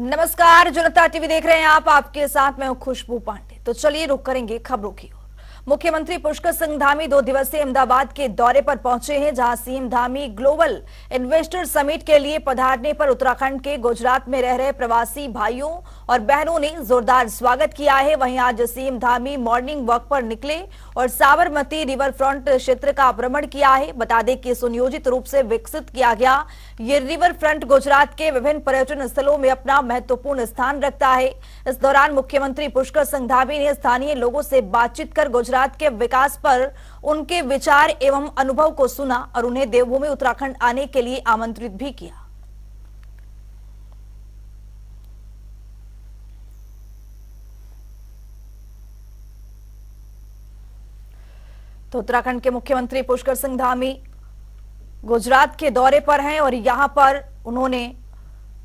नमस्कार, जनता टीवी देख रहे हैं आप। आपके साथ मैं हूं खुशबू पांडे। तो चलिए रुक करेंगे खबरों की ओर। मुख्यमंत्री पुष्कर सिंह धामी 2 दिवसीय अहमदाबाद के दौरे पर पहुंचे हैं, जहां CM Dhami global investor summit के लिए पधारने पर उत्तराखंड के गुजरात में रह रहे प्रवासी भाइयों और बहनों ने जोरदार स्वागत किया है। वहीं आज सीएम धामी मॉर्निंग वॉक पर निकले और साबरमती रिवर फ्रंट क्षेत्र का भ्रमण किया है। बता दें कि सुनियोजित रूप से विकसित किया गया ये रिवर फ्रंट गुजरात के विभिन्न पर्यटन स्थलों में अपना महत्वपूर्ण स्थान रखता है। इस दौरान मुख्यमंत्री पुष्कर सिंह धामी ने स्थानीय लोगों से बातचीत कर गुजरात के विकास पर उनके विचार एवं अनुभव को सुना और उन्हें देवभूमि उत्तराखंड आने के लिए आमंत्रित भी किया। तो उत्तराखंड के मुख्यमंत्री पुष्कर सिंह धामी गुजरात के दौरे पर हैं और यहां पर उन्होंने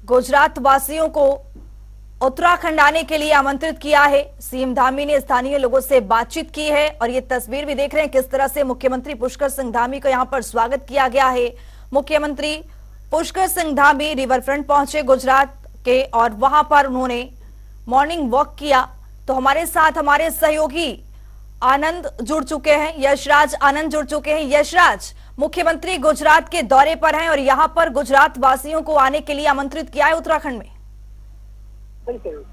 गुजरात वासियों को उत्तराखंड आने के लिए आमंत्रित किया है। सीएम धामी ने स्थानीय लोगों से बातचीत की है और ये तस्वीर भी देख रहे हैं किस तरह से मुख्यमंत्री पुष्कर सिंह धामी को यहां पर स्वागत किया गया है। मुख्यमंत्री पुष्कर सिंह धामी रिवर फ्रंट पहुंचे गुजरात के और वहां पर उन्होंने मॉर्निंग वॉक किया। तो हमारे साथ हमारे सहयोगी आनंद जुड़ चुके हैं, यशराज आनंद जुड़ चुके हैं। यशराज, मुख्यमंत्री गुजरात के दौरे पर हैं और यहां पर गुजरात वासियों को आने के लिए आमंत्रित किया है उत्तराखंड में। बिल्कुल,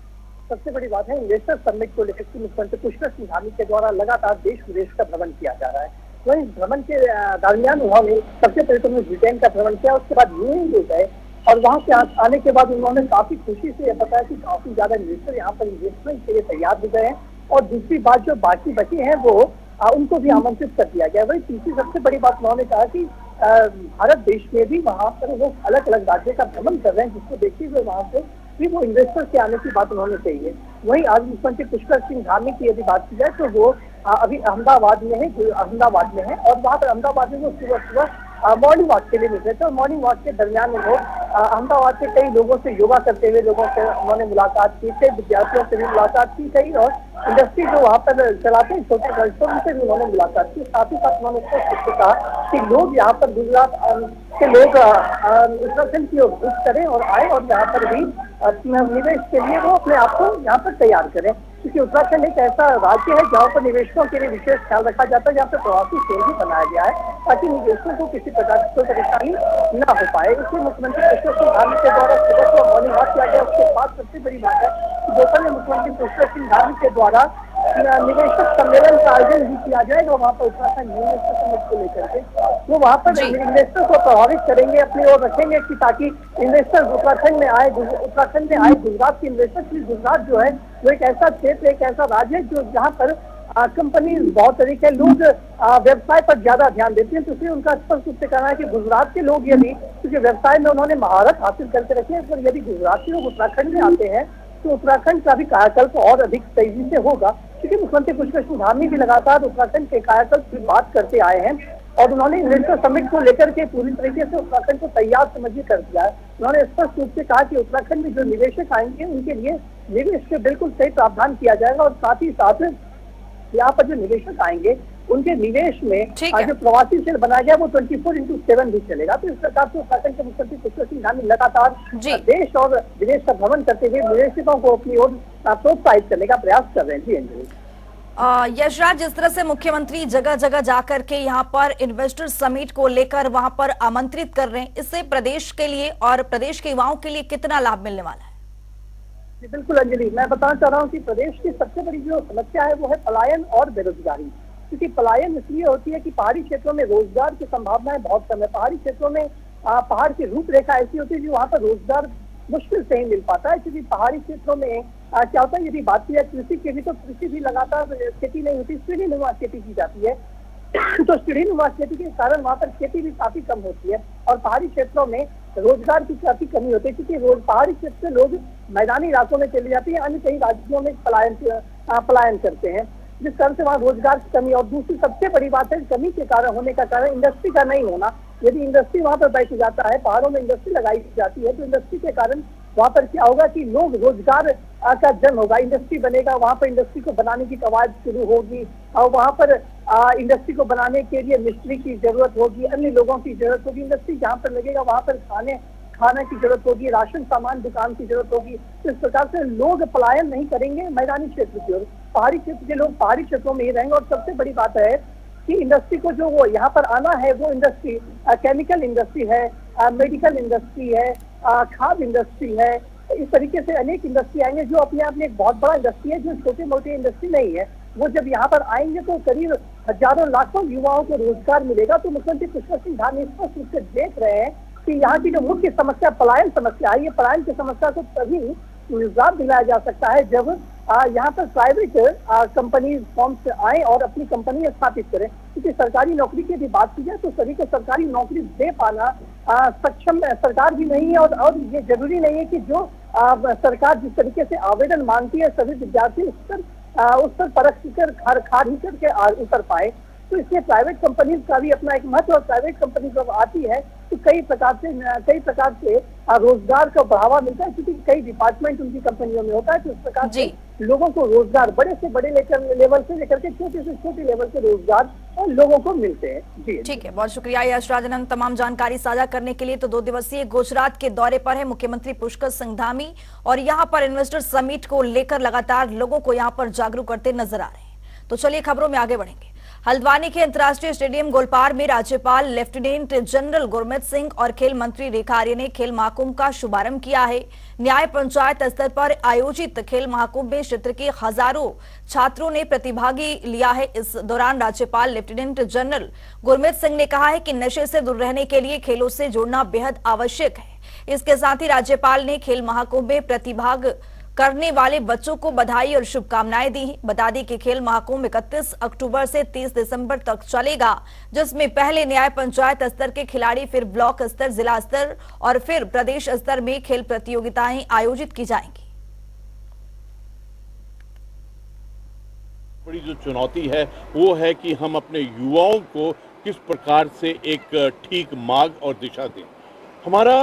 सबसे बड़ी बात है इन्वेस्टर समिट को लेकर मुख्यमंत्री पुष्कर सिंह धामी के द्वारा लगातार देश विदेश का भ्रमण किया जा रहा है। वहीं भ्रमण के दरमियान उन्होंने सबसे पहले तो ब्रिटेन का भ्रमण किया, उसके बाद यूएई गए और वहां से आने के बाद उन्होंने काफी खुशी से यह बताया कि काफी ज्यादा इन्वेस्टर यहाँ पर इन्वेस्टमेंट के लिए तैयार हो गए हैं। और दूसरी बात जो बाकी बची है वो उनको भी आमंत्रित कर दिया गया। वही तीसरी सबसे बड़ी बात उन्होंने कहा कि भारत देश में भी वहां पर वो अलग अलग राज्य का भ्रमण कर रहे हैं, जिसको देखते हुए वहां से भी वो इन्वेस्टर के आने की बात उन्होंने कही है। वहीं आज मुख्यमंत्री पुष्कर सिंह धामी की यदि बात की जाए तो वो अभी अहमदाबाद में है और वहां पर अहमदाबाद में वो सुबह मॉर्निंग वॉक के लिए निकले थे और मॉर्निंग वॉक के दरमियान वो अहमदाबाद के कई लोगों से योगा करते हुए लोगों से उन्होंने मुलाकात की, कई विद्यार्थियों से भी मुलाकात की, कई और इंडस्ट्री जो वहाँ पर चलाते हैं छोटे कल्चर उनसे भी उन्होंने मुलाकात की। साथ ही साथ उन्होंने कहा कि लोग यहाँ पर गुजरात के लोग उत्तराखंड की ओर रुख करें और आए और यहाँ पर भी निवेश के लिए वो अपने आप को यहाँ पर तैयार करें, क्योंकि उत्तराखंड एक ऐसा राज्य है जहाँ पर निवेशकों के लिए विशेष ख्याल रखा जाता है, जहाँ पर प्रवासी सेल भी बनाया गया है ताकि निवेशकों को किसी प्रकार की कोई परेशानी न हो पाए। इसलिए मुख्यमंत्री पुष्कर सिंह धामी के द्वारा सुबह को मॉर्निंग वॉक किया गया। उसके बाद सबसे बड़ी बात है कि दोपहर में मुख्यमंत्री पुष्कर सिंह धामी के द्वारा निवेशक सम्मेलन का आयोजन भी किया जाएगा वहाँ पर उत्तराखंड इन्वेस्टर समिट को लेकर के। वो वहाँ पर इन्वेस्टर को प्रभावित करेंगे, अपनी ओर रखेंगे कि ताकि इन्वेस्टर उत्तराखंड में आए गुजरात के इन्वेस्टर। गुजरात जो है वो एक ऐसा क्षेत्र, एक ऐसा राज्य है जो जहाँ पर कंपनी बहुत तरीके के लोग व्यवसाय पर ज्यादा ध्यान देते हैं। तो इसलिए उनका स्पष्ट रूप से कहना है कि गुजरात के लोग यदि क्योंकि व्यवसाय में उन्होंने महारत हासिल करके रखी है, पर यदि गुजरात के लोग उत्तराखंड में आते हैं तो उत्तराखंड का भी कायाकल्प और अधिक तेजी से होगा, क्योंकि मुख्यमंत्री पुष्कर सिंह धामी भी लगातार उत्तराखंड के कायाकल्प की बात करते आए हैं और उन्होंने इन्वेस्टर समिट को लेकर के पूरी तरीके से उत्तराखंड को तैयार समझिए कर दिया है। उन्होंने स्पष्ट रूप से कहा कि उत्तराखंड में जो निवेशक आएंगे उनके लिए निवेश के बिल्कुल सही प्रावधान किया जाएगा और साथ ही साथ यहाँ पर जो निवेशक आएंगे उनके निवेश में जो प्रवासी सेल बनाया गया वो 24/7 भी चलेगा। तो इस प्रकार से उत्तराखंड के मुख्यमंत्री पुष्कर सिंह धामी लगातार देश और विदेश का भ्रमण करते हुए निवेशकों को अपनी ओर प्रोत्साहित करने का प्रयास कर रहे हैं। जी अंजलि। यशराज, जिस तरह से मुख्यमंत्री जगह जगह जाकर के यहाँ पर इन्वेस्टर समिट को लेकर वहां पर आमंत्रित कर रहे हैं, इससे प्रदेश के लिए और प्रदेश के युवाओं के लिए कितना लाभ मिलने वाला है? बिल्कुल अंजलि, मैं बताना चाह रहा हूँ कि प्रदेश की सबसे बड़ी जो समस्या है वो है पलायन और बेरोजगारी। क्योंकि पलायन इसलिए होती है कि पहाड़ी क्षेत्रों में रोजगार की संभावनाएं बहुत कम है। पहाड़ी क्षेत्रों में पहाड़ की रूपरेखा ऐसी होती है कि वहाँ पर रोजगार मुश्किल से ही मिल पाता है, क्योंकि पहाड़ी क्षेत्रों में क्या होता है यदि बात की जाए कृषि की भी तो कृषि भी लगातार खेती नहीं होती, सीढ़ीनुमा खेती की जाती है। तो सीढ़ीनुमा खेती के कारण वहाँ पर खेती भी काफी कम होती है और पहाड़ी क्षेत्रों में रोजगार की काफी कमी होती है, क्योंकि पहाड़ी क्षेत्र से लोग मैदानी इलाकों में चले जाते हैं, अन्य कई राज्यों में पलायन करते हैं, जिस कारण से वहाँ रोजगार की कमी। और दूसरी सबसे बड़ी बात है कमी के कारण होने का कारण इंडस्ट्री का नहीं होना। यदि इंडस्ट्री वहाँ पर बैठ जाता है, पहाड़ों में इंडस्ट्री लगाई जाती है, तो इंडस्ट्री के कारण वहाँ पर क्या होगा कि लोग रोजगार का जन्म होगा, इंडस्ट्री बनेगा, वहाँ पर इंडस्ट्री को बनाने की कवायद शुरू होगी और वहाँ पर इंडस्ट्री को बनाने के लिए मिस्त्री की जरूरत होगी, अन्य लोगों की जरूरत होगी। इंडस्ट्री जहाँ पर लगेगा वहाँ पर खाने की जरूरत होगी, राशन सामान दुकान की जरूरत होगी। इस प्रकार से लोग पलायन नहीं करेंगे मैदानी क्षेत्र की ओर, पहाड़ी क्षेत्र के लोग पहाड़ी क्षेत्रों में ही रहेंगे। और सबसे बड़ी बात है कि इंडस्ट्री को जो वो यहाँ पर आना है, वो इंडस्ट्री केमिकल इंडस्ट्री है, मेडिकल इंडस्ट्री है, खाद इंडस्ट्री है। इस तरीके से अनेक इंडस्ट्री आएंगे जो अपने आप में एक बहुत बड़ा इंडस्ट्री है, जो छोटी मोटी इंडस्ट्री नहीं है। वो जब यहाँ पर आएंगे तो करीब हजारों लाखों युवाओं को रोजगार मिलेगा। तो मुख्यमंत्री पुष्कर सिंह धामी स्पष्ट रूप से देख रहे हैं कि यहाँ की जो मुख्य समस्या पलायन समस्या है, ये पलायन की समस्या को तभी निजात दिलाया जा सकता है जब यहाँ पर प्राइवेट कंपनीज फॉर्म्स आए और अपनी कंपनी स्थापित करें। क्योंकि सरकारी नौकरी की यदि बात की जाए तो सभी को सरकारी नौकरी दे पाना सक्षम सरकार भी नहीं है। और ये जरूरी नहीं है कि जो सरकार जिस तरीके से आवेदन मांगती है सभी विद्यार्थी उस पर परख कर खार ही करके उतर पाए। तो इसलिए प्राइवेट कंपनीज का भी अपना एक महत्व। और प्राइवेट कंपनी जब आती है तो कई प्रकार से रोजगार का बढ़ावा मिलता है, क्योंकि कई डिपार्टमेंट उनकी कंपनियों में होता है। तो इस प्रकार से लोगों को रोजगार बड़े से बड़े लेवल से लेकर के छोटे से छोटे लेवल के रोजगार लोगों को मिलते हैं। जी ठीक है, बहुत शुक्रिया यश राजन हम तमाम जानकारी साझा करने के लिए। तो 2 दिवसीय गुजरात के दौरे पर है मुख्यमंत्री पुष्कर सिंह धामी और यहाँ पर इन्वेस्टर समिट को लेकर लगातार लोगों को यहाँ पर जागरूक करते नजर आ रहे हैं। तो चलिए खबरों में आगे बढ़ेंगे। हल्द्वानी के अंतर्राष्ट्रीय स्टेडियम गोलपार में राज्यपाल लेफ्टिनेंट जनरल गुरमीत सिंह और खेल मंत्री रेखा आर्य ने खेल महाकुंभ का शुभारंभ किया है। न्याय पंचायत स्तर पर आयोजित खेल महाकुंभ में क्षेत्र के हजारों छात्रों ने प्रतिभागी लिया है। इस दौरान राज्यपाल लेफ्टिनेंट जनरल गुरमीत सिंह ने कहा है कि नशे से दूर रहने के लिए खेलों से जुड़ना बेहद आवश्यक है। इसके साथ ही राज्यपाल ने खेल महाकुंभ में प्रतिभाग करने वाले बच्चों को बधाई और शुभकामनाएं दी। बता दें कि खेल महाकुंभ 31 अक्टूबर से 30 दिसंबर तक चलेगा, जिसमें पहले न्याय पंचायत स्तर के खिलाड़ी, फिर ब्लॉक स्तर, जिला स्तर और फिर प्रदेश स्तर में खेल प्रतियोगिताएं आयोजित की जाएंगी। बड़ी जो चुनौती है वो है कि हम अपने युवाओं को किस प्रकार से एक ठीक मार्ग और दिशा दें। हमारा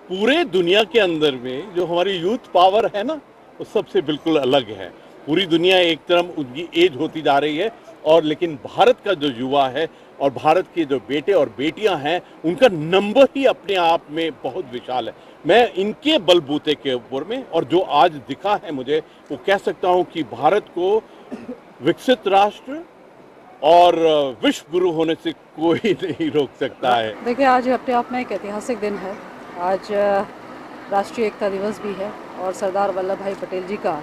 पूरे दुनिया के अंदर में जो हमारी यूथ पावर है ना, वो सबसे बिल्कुल अलग है। पूरी दुनिया एक तरफ उनकी एज होती जा रही है, और लेकिन भारत का जो युवा है और भारत के जो बेटे और बेटियां हैं, उनका नंबर ही अपने आप में बहुत विशाल है। मैं इनके बलबूते के ऊपर में और जो आज दिखा है मुझे, वो कह सकता हूं कि भारत को विकसित राष्ट्र और विश्व गुरु होने से कोई नहीं रोक सकता है। देखिए, आज अपने आप में एक ऐतिहासिक दिन है। आज राष्ट्रीय एकता दिवस भी है और सरदार वल्लभ भाई पटेल जी का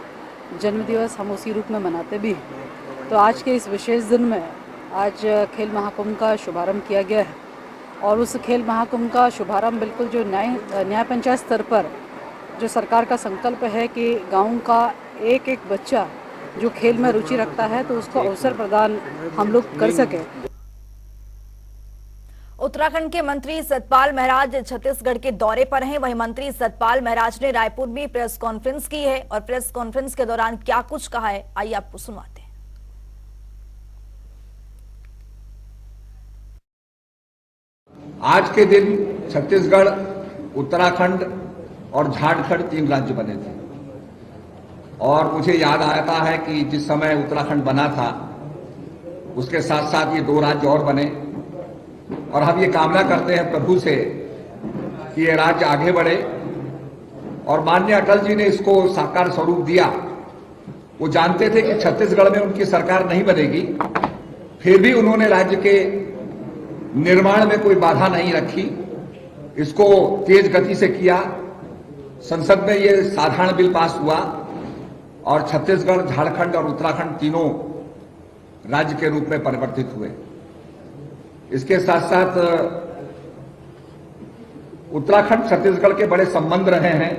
जन्म दिवस हम उसी रूप में मनाते भी हैं। तो आज के इस विशेष दिन में आज खेल महाकुंभ का शुभारंभ किया गया है। और उस खेल महाकुंभ का शुभारंभ बिल्कुल जो न्याय पंचायत स्तर पर जो सरकार का संकल्प है कि गाँव का एक एक बच्चा जो खेल में रुचि रखता है तो उसको अवसर प्रदान हम लोग कर सकें। उत्तराखंड के मंत्री सतपाल महाराज छत्तीसगढ़ के दौरे पर हैं। वहीं मंत्री सतपाल महाराज ने रायपुर में प्रेस कॉन्फ्रेंस की है और प्रेस कॉन्फ्रेंस के दौरान क्या कुछ कहा है, आइए आपको सुनाते हैं। आज के दिन छत्तीसगढ़, उत्तराखंड और झारखंड 3 राज्य बने थे। और मुझे याद आता है कि जिस समय उत्तराखंड बना था उसके साथ साथ ये 2 राज्य और बने। और हम ये कामना करते हैं प्रभु से कि ये राज्य आगे बढ़े। और माननीय अटल जी ने इसको साकार स्वरूप दिया। वो जानते थे कि छत्तीसगढ़ में उनकी सरकार नहीं बनेगी, फिर भी उन्होंने राज्य के निर्माण में कोई बाधा नहीं रखी, इसको तेज गति से किया। संसद में ये साधारण बिल पास हुआ और छत्तीसगढ़, झारखंड और उत्तराखंड तीनों राज्य के रूप में परिवर्तित हुए। इसके साथ साथ उत्तराखंड छत्तीसगढ़ के बड़े संबंध रहे हैं।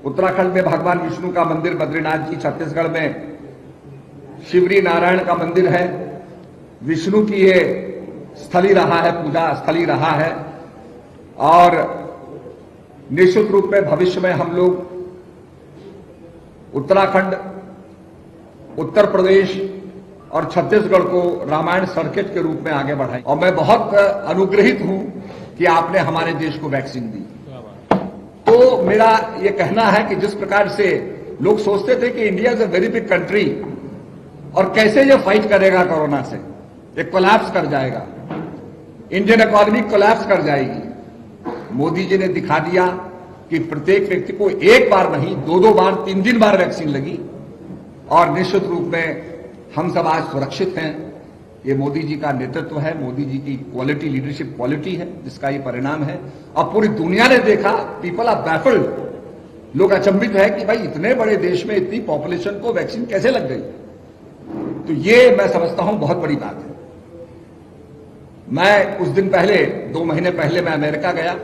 उत्तराखंड में भगवान विष्णु का मंदिर बद्रीनाथ जी, छत्तीसगढ़ में शिवरी नारायण का मंदिर है। विष्णु की ये स्थली रहा है, पूजा स्थली रहा है। और निश्चित रूप में भविष्य में हम लोग उत्तराखंड, उत्तर प्रदेश और छत्तीसगढ़ को रामायण सर्किट के रूप में आगे बढ़ाएं। और मैं बहुत अनुग्रहित हूं कि आपने हमारे देश को वैक्सीन दी। तो मेरा ये कहना है कि जिस प्रकार से लोग सोचते थे कि India is a very big country और कैसे ये फाइट करेगा कोरोना से, ये कोलैप्स कर जाएगा, इंडियन इकोनॉमी कोलैप्स कर जाएगी, मोदी जी ने दिखा दिया कि प्रत्येक व्यक्ति को एक बार नहीं, 2-2 बार, 3-3 बार वैक्सीन लगी और निश्चित रूप में हम सब आज सुरक्षित हैं। ये मोदी जी का नेतृत्व है, मोदी जी की क्वालिटी, लीडरशिप क्वालिटी है, जिसका ये परिणाम है। अब पूरी दुनिया ने देखा, पीपल आर बैफल्ड, लोग अचंभित है कि भाई इतने बड़े देश में इतनी पॉपुलेशन को वैक्सीन कैसे लग गई। तो ये मैं समझता हूं बहुत बड़ी बात है। मैं कुछ दिन पहले, 2 महीने पहले मैं अमेरिका गया।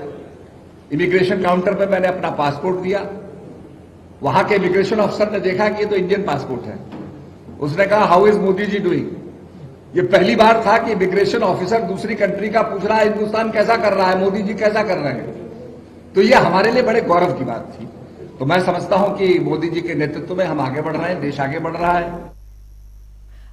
इमिग्रेशन काउंटर पे मैंने अपना पासपोर्ट दिया। वहां के इमिग्रेशन अफसर ने देखा कि ये तो इंडियन पासपोर्ट है। उसने कहा, how is Modi ji doing. ये पहली बार था कि इमिग्रेशन ऑफिसर दूसरी कंट्री का पूछ रहा है हिंदुस्तान कैसा कर रहा है, मोदी जी कैसा कर रहे हैं। तो ये हमारे लिए बड़े गौरव की बात थी। तो मैं समझता हूं कि मोदी जी के नेतृत्व में हम आगे बढ़ रहे हैं, देश आगे बढ़ रहा है।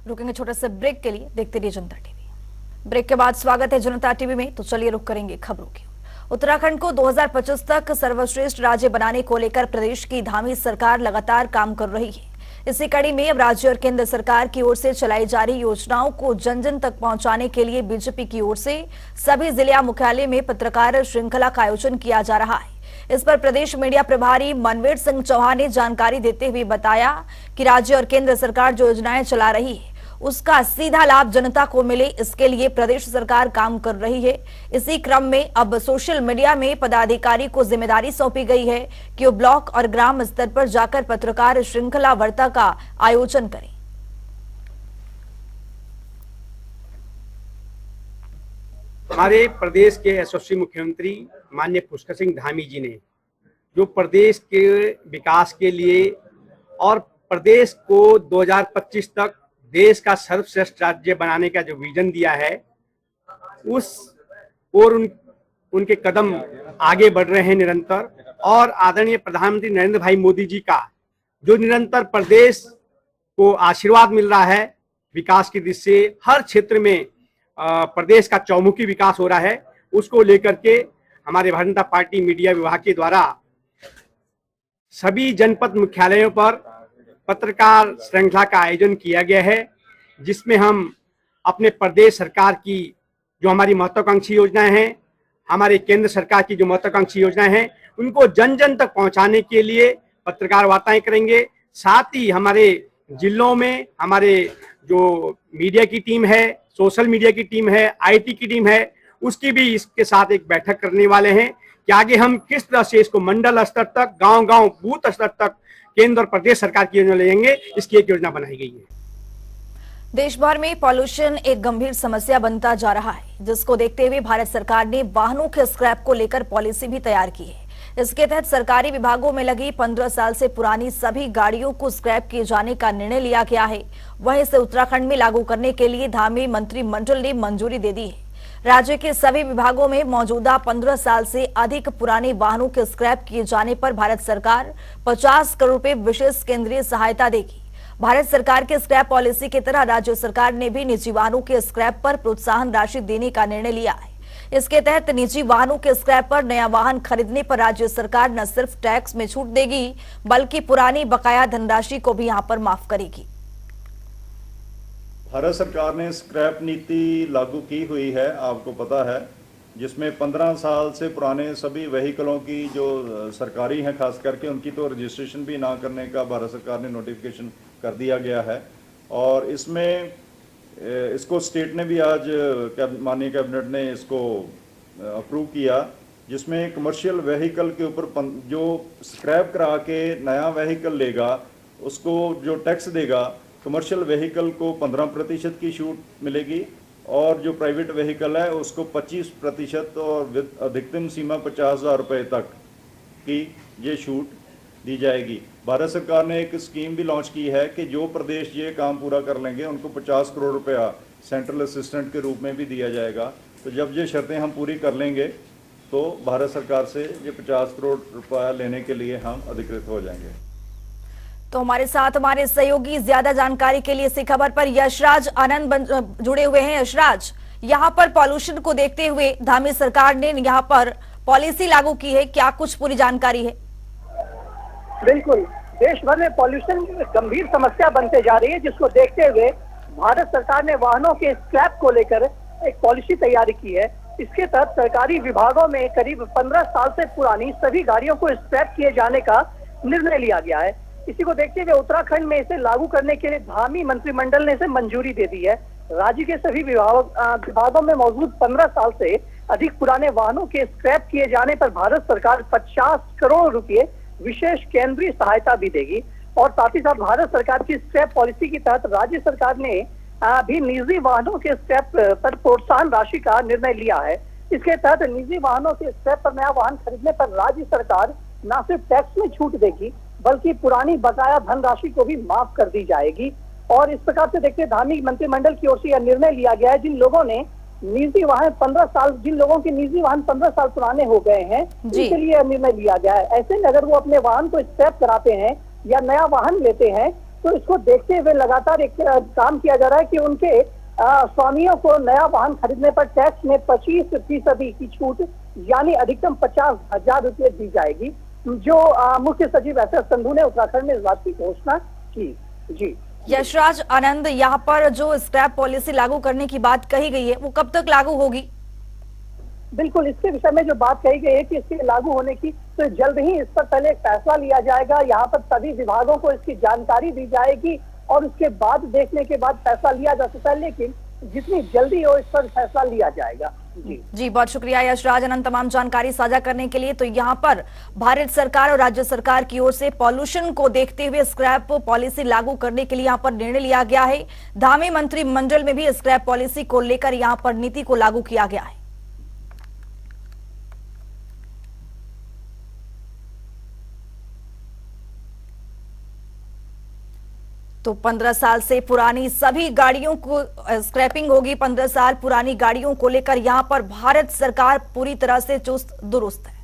रुकेंगे छोटे से ब्रेक के लिए, देखते रहिए जनता टीवी। ब्रेक के बाद स्वागत है जनता टीवी में। तो चलिए रुक करेंगे खबरों की। उत्तराखंड को 2025 तक सर्वश्रेष्ठ राज्य बनाने को लेकर प्रदेश की धामी सरकार लगातार काम कर रही है। इसी कड़ी में अब राज्य और केंद्र सरकार की ओर से चलाई जा रही योजनाओं को जन जन तक पहुंचाने के लिए बीजेपी की ओर से सभी जिला मुख्यालय में पत्रकार श्रृंखला का आयोजन किया जा रहा है। इस पर प्रदेश मीडिया प्रभारी मनवीर सिंह चौहान ने जानकारी देते हुए बताया कि राज्य और केंद्र सरकार जो योजनाएं चला रही है उसका सीधा लाभ जनता को मिले, इसके लिए प्रदेश सरकार काम कर रही है। इसी क्रम में अब सोशल मीडिया में पदाधिकारी को जिम्मेदारी सौंपी गई है कि वो ब्लॉक और ग्राम स्तर पर जाकर पत्रकार श्रृंखला वार्ता का आयोजन करें। हमारे प्रदेश के यशस्वी मुख्यमंत्री माननीय पुष्कर सिंह धामी जी ने जो प्रदेश के विकास के लिए और प्रदेश को 2025 तक देश का सर्वश्रेष्ठ राज्य बनाने का जो विजन दिया है, उस और उनके कदम आगे बढ़ रहे हैं निरंतर। और आदरणीय प्रधानमंत्री नरेंद्र भाई मोदी जी का जो निरंतर प्रदेश को आशीर्वाद मिल रहा है विकास की दृष्टि से, हर क्षेत्र में प्रदेश का चौमुखी विकास हो रहा है, उसको लेकर के हमारे भारतीय जनता पार्टी मीडिया विभाग के द्वारा सभी जनपद मुख्यालयों पर पत्रकार श्रृंखला का आयोजन किया गया है, जिसमें हम अपने प्रदेश सरकार की जो हमारी महत्वाकांक्षी योजनाएं हैं, हमारे केंद्र सरकार की जो महत्वाकांक्षी योजनाएं हैं, उनको जन जन तक पहुंचाने के लिए पत्रकार वार्ताएं करेंगे। साथ ही हमारे जिलों में हमारे जो मीडिया की टीम है, सोशल मीडिया की टीम है, आईटी की टीम है, उसकी भी इसके साथ एक बैठक करने वाले हैं कि आगे हम किस तरह से इसको मंडल स्तर तक, गांव-गांव, बूथ स्तर तक केंद्र और प्रदेश सरकार की योजना लेंगे, इसकी एक योजना बनाई गई है। देश भर में पॉल्यूशन एक गंभीर समस्या बनता जा रहा है, जिसको देखते हुए भारत सरकार ने वाहनों के स्क्रैप को लेकर पॉलिसी भी तैयार की है। इसके तहत सरकारी विभागों में लगी 15 साल से पुरानी सभी गाड़ियों को स्क्रैप किए जाने का निर्णय लिया गया है। वहीं इसे उत्तराखंड में लागू करने के लिए धामी मंत्रिमंडल ने मंजूरी दे दी है। राज्य के सभी विभागों में मौजूदा 15 साल से अधिक पुराने वाहनों के स्क्रैप किए जाने पर भारत सरकार 50 करोड़ रुपए विशेष केंद्रीय सहायता देगी। भारत सरकार के स्क्रैप पॉलिसी की तरह राज्य सरकार ने भी निजी वाहनों के स्क्रैप पर प्रोत्साहन राशि देने का निर्णय लिया है। इसके तहत निजी वाहनों के स्क्रैप पर नया वाहन खरीदने पर राज्य सरकार न सिर्फ टैक्स में छूट देगी, बल्कि पुरानी बकाया धनराशि को भी यहां पर माफ करेगी। भारत सरकार ने स्क्रैप नीति लागू की हुई है, आपको पता है, जिसमें 15 साल से पुराने सभी व्हीकलों की जो सरकारी हैं खास करके, उनकी तो रजिस्ट्रेशन भी ना करने का भारत सरकार ने नोटिफिकेशन कर दिया गया है। और इसमें इसको स्टेट ने भी आज माननीय कैबिनेट ने इसको अप्रूव किया, जिसमें कमर्शियल व्हीकल के ऊपर जो स्क्रैप करा के नया व्हीकल लेगा उसको जो टैक्स देगा, कमर्शियल व्हीकल को 15% की छूट मिलेगी और जो प्राइवेट व्हीकल है उसको 25% और अधिकतम सीमा 50,000 रुपये तक की ये छूट दी जाएगी। भारत सरकार ने एक स्कीम भी लॉन्च की है कि जो प्रदेश ये काम पूरा कर लेंगे उनको 50 करोड़ रुपया सेंट्रल असिस्टेंट के रूप में भी दिया जाएगा। तो जब ये शर्तें हम पूरी कर लेंगे तो भारत सरकार से ये 50 करोड़ रुपया लेने के लिए हम अधिकृत हो जाएंगे। तो हमारे साथ हमारे सहयोगी ज्यादा जानकारी के लिए इसी खबर पर यशराज आनंद जुड़े हुए हैं। यशराज, यहाँ पर पॉल्यूशन को देखते हुए धामी सरकार ने यहाँ पर पॉलिसी लागू की है, क्या कुछ पूरी जानकारी है? बिल्कुल, देश भर में पॉल्यूशन गंभीर समस्या बनते जा रही है, जिसको देखते हुए भारत सरकार ने वाहनों के स्क्रैप को लेकर एक पॉलिसी तैयार की है। इसके तहत सरकारी विभागों में करीब 15 साल से पुरानी सभी गाड़ियों को स्क्रैप किए जाने का निर्णय लिया गया है। इसी को देखते हुए उत्तराखंड में इसे लागू करने के लिए धामी मंत्रिमंडल ने इसे मंजूरी दे दी है। राज्य के सभी विभागों में मौजूद 15 साल से अधिक पुराने वाहनों के स्क्रैप किए जाने पर भारत सरकार 50 करोड़ रुपए विशेष केंद्रीय सहायता भी देगी। और साथ ही साथ भारत सरकार की स्क्रैप पॉलिसी के तहत राज्य सरकार ने भी निजी वाहनों के स्क्रैप पर प्रोत्साहन राशि का निर्णय लिया है। इसके तहत निजी वाहनों के स्क्रैप पर नया वाहन खरीदने पर राज्य सरकार न सिर्फ टैक्स में छूट देगी बल्कि पुरानी बकाया धनराशि को भी माफ कर दी जाएगी। और इस प्रकार से देखते धामी मंत्रिमंडल की ओर से यह निर्णय लिया गया है, जिन लोगों के निजी वाहन 15 साल पुराने हो गए हैं उनके लिए यह निर्णय लिया गया है। ऐसे में अगर वो अपने वाहन को स्क्रैप कराते हैं या नया वाहन लेते हैं तो इसको देखते हुए लगातार एक काम किया जा रहा है कि उनके स्वामियों को नया वाहन खरीदने पर टैक्स में 25% की छूट यानी अधिकतम 50,000 रुपये दी जाएगी, जो मुख्य सचिव एस संधू ने उत्तराखंड में इस बात की घोषणा की। जी यशराज आनंद, यहाँ पर जो स्क्रैप पॉलिसी लागू करने की बात कही गई है वो कब तक लागू होगी? बिल्कुल, इसके विषय में जो बात कही गई है कि इसके लागू होने की तो जल्द ही इस पर पहले एक फैसला लिया जाएगा। यहाँ पर सभी विभागों को इसकी जानकारी दी जाएगी और उसके बाद देखने के बाद फैसला लिया जा सकता है, लेकिन जितनी जल्दी हो इस पर फैसला लिया जाएगा। जी बहुत शुक्रिया यशराज आनंद तमाम जानकारी साझा करने के लिए। तो यहाँ पर भारत सरकार और राज्य सरकार की ओर से पॉल्यूशन को देखते हुए स्क्रैप पॉलिसी लागू करने के लिए यहाँ पर निर्णय लिया गया है। धामी मंत्रिमंडल में भी स्क्रैप पॉलिसी को लेकर यहाँ पर नीति को लागू किया गया है। तो 15 साल से पुरानी सभी गाड़ियों को स्क्रैपिंग होगी। 15 साल पुरानी गाड़ियों को लेकर यहां पर भारत सरकार पूरी तरह से चुस्त दुरुस्त है।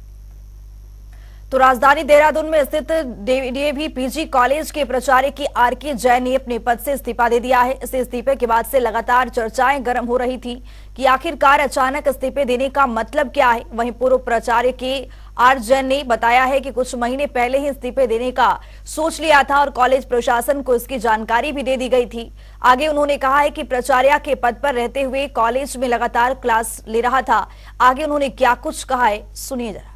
तो राजधानी देहरादून में स्थित डीएवी पीजी कॉलेज के प्राचार्य की आरके जैन ने अपने पद से इस्तीफा दे दिया है। इस इस्तीफे के बाद से लगातार चर्चाएं गर्म हो रही थी कि आखिरकार अचानक इस्तीफे देने का मतलब क्या है। वहीं पूर्व प्राचार्य के आर जैन ने बताया है कि कुछ महीने पहले ही इस्तीफे देने का सोच लिया था और कॉलेज प्रशासन को इसकी जानकारी भी दे दी गई थी। आगे उन्होंने कहा है कि प्राचार्य के पद पर रहते हुए कॉलेज में लगातार क्लास ले रहा था। आगे उन्होंने क्या कुछ कहा है, सुनिए जरा।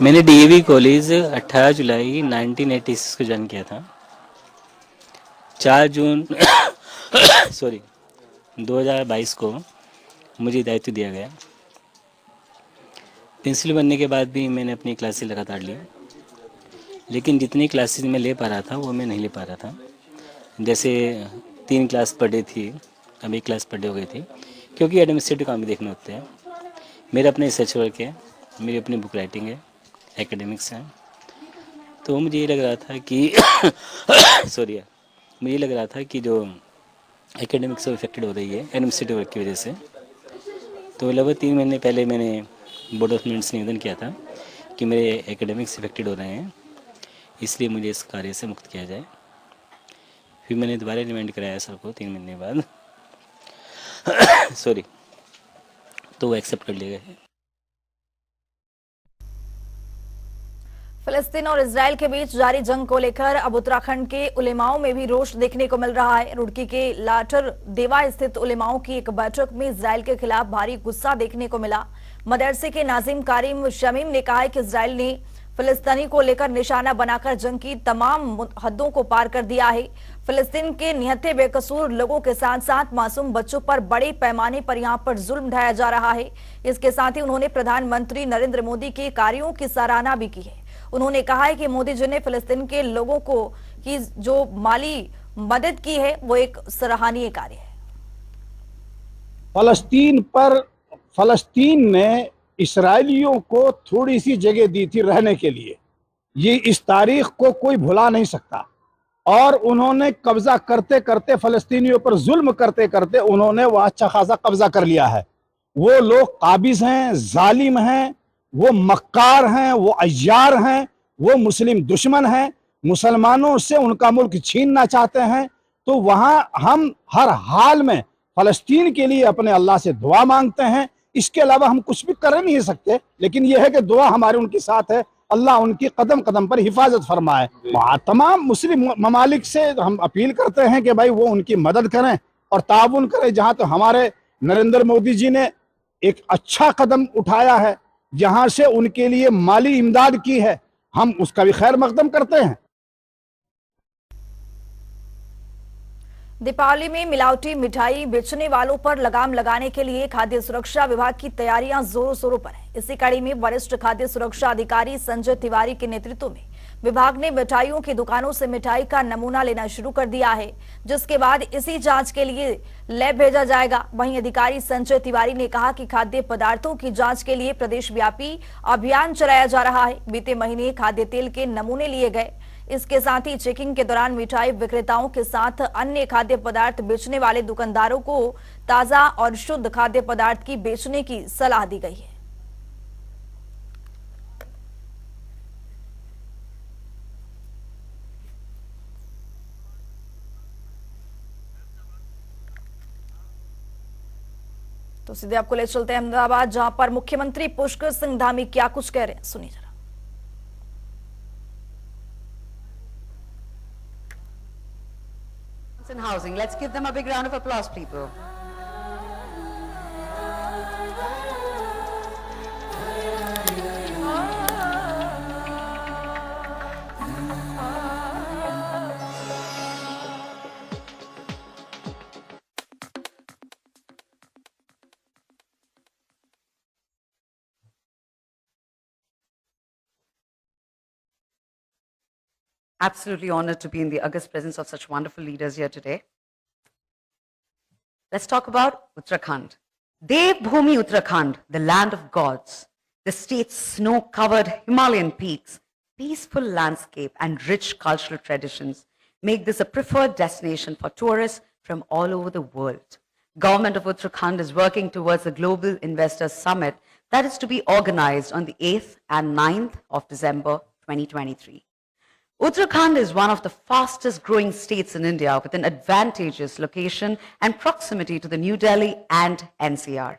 मैंने डीएवी कॉलेज 18 जुलाई 1986 को ज्वाइन किया था। 4 जून 2022 को मुझे दायित्व दिया गया। प्रिंसिपल बनने के बाद भी मैंने अपनी क्लासेस लगातार ली, लेकिन जितनी क्लासेस मैं ले पा रहा था वो मैं नहीं ले पा रहा था। जैसे 3 क्लास पर डे थी, अब 1 क्लास पर डे हो गई थी, क्योंकि एडमिनिस्ट्रेटिव काम भी देखने होते हैं। मेरा अपना रिसर्च वर्क है, मेरी अपनी बुक राइटिंग है, एकेडमिक्स है। तो मुझे ये लग रहा था कि मुझे लग रहा था कि जो एकेडमिक्स इफेक्टेड हो रही है एडमिनिस्ट्रेटिव वर्क की वजह से। तो लगभग 3 महीने पहले मैंने बोर्ड ऑफ स्टूडेंट्स से निवेदन किया था कि मेरे एकेडमिक्स इफेक्टेड हो रहे हैं, इसलिए मुझे इस कार्य से मुक्त किया जाए। फिर मैंने दोबारा रिमाइंड कराया सर को 3 महीने बाद तो वो एक्सेप्ट कर लिए गए। फिलिस्तीन और इजराइल के बीच जारी जंग को लेकर अब उत्तराखंड के उलेमाओं में भी रोष देखने को मिल रहा है। रुड़की के लाठर देवा स्थित उलेमाओं की एक बैठक में इजराइल के खिलाफ भारी गुस्सा देखने को मिला। मदरसे के नाजिम कारिम शमीम ने कहा है कि इजराइल ने फिलिस्तीनी को लेकर निशाना बनाकर जंग की तमाम हदों को पार कर दिया है। फिलिस्तीन के निहत्थे बेकसूर लोगों के साथ साथ मासूम बच्चों पर बड़े पैमाने पर यहां पर जुल्म ढाया जा रहा है। इसके साथ ही उन्होंने प्रधानमंत्री नरेंद्र मोदी के कार्यों की सराहना भी की है। उन्होंने कहा है कि मोदी जी ने फिलिस्तीन के लोगों को की जो माली मदद की है वो एक सराहनीय कार्य है। फलस्तीन ने इस्राएलियों को थोड़ी सी जगह दी थी रहने के लिए। ये इस तारीख को कोई भुला नहीं सकता। और उन्होंने कब्जा करते करते फलस्तीनियों पर जुल्म करते करते उन्होंने वह अच्छा खासा कब्जा कर लिया है। वो लोग काबिज हैं, जालिम हैं, वो मक्कार हैं, वो अय्यार हैं, वो मुस्लिम दुश्मन हैं, मुसलमानों से उनका मुल्क छीनना चाहते हैं। तो वहां हम हर हाल में फलस्तीन के लिए अपने अल्लाह से दुआ मांगते हैं। इसके अलावा हम कुछ भी कर नहीं सकते, लेकिन यह है कि दुआ हमारे उनके साथ है। अल्लाह उनकी कदम कदम पर हिफाजत फरमाए। तमाम मुस्लिम ममालिक से हम अपील करते हैं कि भाई वो उनकी मदद करें और ताउन करें। जहां तो हमारे नरेंद्र मोदी जी ने एक अच्छा कदम उठाया है, जहां से उनके लिए माली इमदाद की है, हम उसका भी खैर मकदम करते हैं। दीपावली में मिलावटी मिठाई बेचने वालों पर लगाम लगाने के लिए खाद्य सुरक्षा विभाग की तैयारियां जोरों शोरों पर है। इसी कड़ी में वरिष्ठ खाद्य सुरक्षा अधिकारी संजय तिवारी के नेतृत्व में विभाग ने मिठाइयों की दुकानों से मिठाई का नमूना लेना शुरू कर दिया है, जिसके बाद इसी जांच के लिए लैब भेजा जाएगा। वहीं अधिकारी संजय तिवारी ने कहा कि खाद्य पदार्थों की जांच के लिए प्रदेश व्यापी अभियान चलाया जा रहा है। बीते महीने खाद्य तेल के नमूने लिए गए। इसके साथ ही चेकिंग के दौरान मिठाई विक्रेताओं के साथ अन्य खाद्य पदार्थ बेचने वाले दुकानदारों को ताजा और शुद्ध खाद्य पदार्थ की बेचने की सलाह दी गई है। तो सीधे आपको ले चलते हैं अहमदाबाद, जहां पर मुख्यमंत्री पुष्कर सिंह धामी क्या कुछ कह रहे हैं, सुनिए जरा। And housing. Let's give them a big round of applause, people. Absolutely honored to be in the august presence of such wonderful leaders here today. Let's talk about Uttarakhand. Devbhoomi Uttarakhand, the land of gods, the state's snow-covered Himalayan peaks, peaceful landscape and rich cultural traditions make this a preferred destination for tourists from all over the world. Government of Uttarakhand is working towards the Global Investors Summit that is to be organized on the 8th and 9th of December 2023. Uttarakhand is one of the fastest growing states in India with an advantageous location and proximity to the New Delhi and NCR.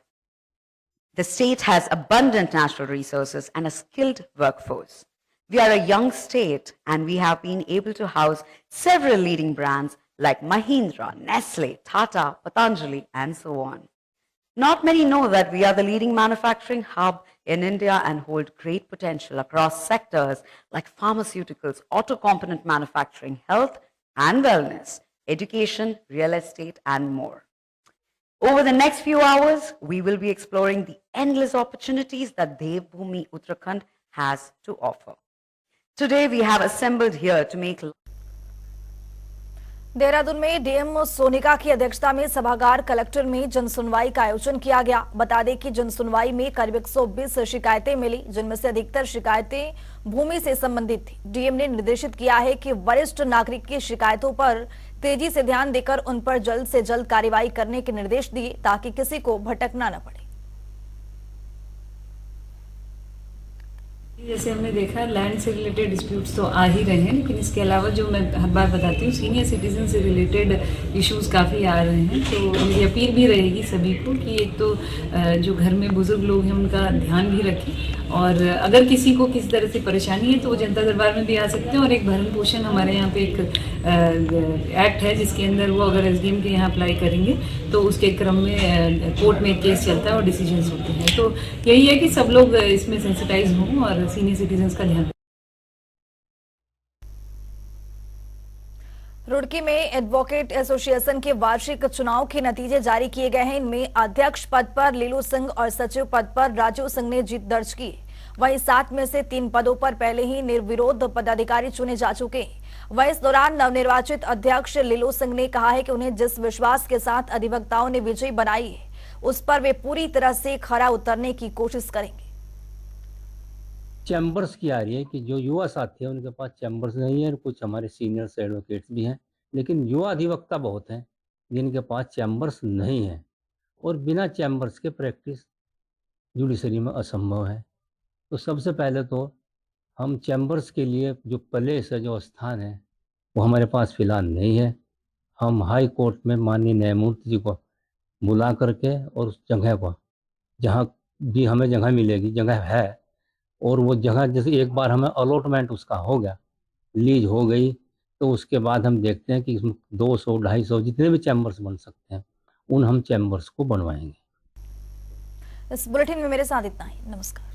The state has abundant natural resources and a skilled workforce. We are a young state and we have been able to house several leading brands like Mahindra, Nestle, Tata, Patanjali, and so on. Not many know that we are the leading manufacturing hub in India and hold great potential across sectors like pharmaceuticals, auto component manufacturing, health and wellness, education, real estate, and more. Over the next few hours, we will be exploring the endless opportunities that Devbhoomi Uttarakhand has to offer. Today, we have assembled here to make Dehradun में DM Sonika की अध्यक्षता में सभागार collector में जनसुनवाई का आयोजन किया गया। बता दें कि जनसुनवाई में करीब 120 शिकायतें मिली, जिनमें से अधिकतर शिकायतें भूमि से संबंधित थी। डीएम ने निर्देशित किया है कि वरिष्ठ नागरिक की शिकायतों पर तेजी से ध्यान देकर उन पर जल्द से जल्द कार्रवाई करने के निर्देश दिए ताकि किसी को भटकना न पड़े। जैसे हमने देखा लैंड से रिलेटेड डिस्प्यूट्स तो आ ही रहे हैं, लेकिन इसके अलावा जो मैं हर बार बताती हूँ सीनियर सिटीजन से रिलेटेड इश्यूज काफ़ी आ रहे हैं। तो मेरी अपील भी रहेगी सभी को कि एक तो जो घर में बुजुर्ग लोग हैं उनका ध्यान भी रखें, और अगर किसी को किसी तरह से परेशानी है तो वो जनता दरबार में भी आ सकते हैं। और एक भरण पोषण हमारे यहाँ पे एक एक्ट है जिसके अंदर वो अगर एसडीएम के यहाँ अप्लाई करेंगे तो उसके क्रम में कोर्ट में केस चलता है और डिसीजंस होते हैं। तो यही है कि सब लोग इसमें सेंसिटाइज हों और सीनियर सिटीजन्स का ध्यान। रुड़की में एडवोकेट एसोसिएशन के वार्षिक चुनाव के नतीजे जारी किए गए हैं। इनमें अध्यक्ष पद पर लीलू सिंह और सचिव पद पर राजू सिंह ने जीत दर्ज की। वहीं 7 में से 3 पदों पर पहले ही निर्विरोध पदाधिकारी चुने जा चुके हैं। वहीं इस दौरान नवनिर्वाचित अध्यक्ष लीलू सिंह ने कहा है कि उन्हें जिस विश्वास के साथ अधिवक्ताओं ने विजयी बनाई है उस पर वे पूरी तरह से खरा उतरने की कोशिश करेंगे। चैम्बर्स की आ रही है कि जो युवा साथी हैं उनके पास चैम्बर्स नहीं है, कुछ हमारे सीनियर्स एडवोकेट्स भी हैं, लेकिन युवा अधिवक्ता बहुत हैं जिनके पास चैम्बर्स नहीं है, और बिना चैम्बर्स के प्रैक्टिस जुडिशरी में असंभव है। तो सबसे पहले तो हम चैम्बर्स के लिए जो प्लेस है, जो स्थान है, वो हमारे पास फिलहाल नहीं है। हम हाई कोर्ट में माननीय न्यायमूर्ति जी को बुला करके और उस जगह को, जहाँ भी हमें जगह मिलेगी, जगह है, और वो जगह जैसे एक बार हमें अलॉटमेंट उसका हो गया, लीज हो गई, तो उसके बाद हम देखते हैं कि इसमें 200, 250 जितने भी चैम्बर्स बन सकते हैं उन हम चैम्बर्स को बनवाएंगे। इस बुलेटिन में मेरे साथ इतना ही। नमस्कार।